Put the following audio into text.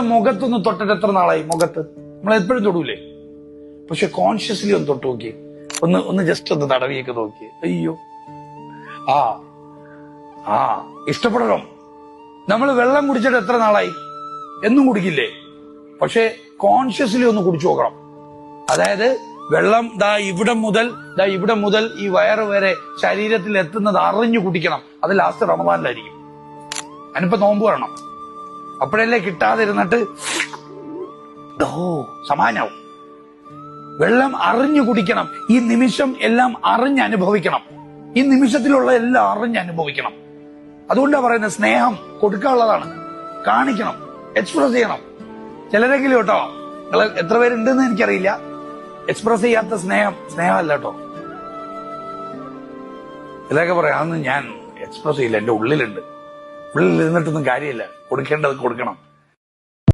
നിങ്ങളുടെ മുഖത്തൊന്ന് തൊട്ടിട്ട് എത്ര നാളായി? മുഖത്ത് നമ്മൾ എപ്പോഴും തൊടൂലേ? പക്ഷെ കോൺഷ്യസ്ലി ഒന്ന് തൊട്ട് നോക്കി, ഒന്ന് ജസ്റ്റ് ഒന്ന് തടവിയൊക്കെ നോക്കി. അയ്യോ, ആ ഇഷ്ടപ്പെടണം. നമ്മൾ വെള്ളം കുടിച്ചിട്ട് എത്ര നാളായി? എന്നും കുടിക്കില്ലേ? പക്ഷെ കോൺഷ്യസ്ലി ഒന്ന് കുടിച്ചു നോക്കണം. അതായത് വെള്ളം ഇവിടെ മുതൽ ഈ വയറ് വരെ ശരീരത്തിൽ എത്തുന്നത് അറിഞ്ഞു കുടിക്കണം. അത് ലാസ്റ്റ് റമദാനിലായിരിക്കും. അതിനിപ്പോ നോമ്പ് വരണം. അപ്പോഴല്ലേ കിട്ടാതിരുന്നിട്ട് സമാനാവും. വെള്ളം അറിഞ്ഞു കുടിക്കണം. ഈ നിമിഷം എല്ലാം അറിഞ്ഞനുഭവിക്കണം. ഈ നിമിഷത്തിലുള്ള എല്ലാം അറിഞ്ഞനുഭവിക്കണം. അതുകൊണ്ടാ പറയുന്നത് സ്നേഹം കൊടുക്കാനുള്ളതാണ്. കാണിക്കണം, എക്സ്പ്രസ് ചെയ്യണം. ചിലരെങ്കിലും കേട്ടോ, നിങ്ങൾ എത്ര പേരുണ്ടെന്ന് എനിക്കറിയില്ല, എക്സ്പ്രസ് ചെയ്യാത്ത സ്നേഹമല്ല കേട്ടോ. ചിലരൊക്കെ പറയാം, അതൊന്നും ഞാൻ എക്സ്പ്രസ് ചെയ്യില്ല, എന്റെ ഉള്ളിലുണ്ട്. ഉള്ളിൽ ഇരുന്നിട്ടൊന്നും കാര്യമില്ല. കൊടുക്കേണ്ടത് കൊടുക്കണം.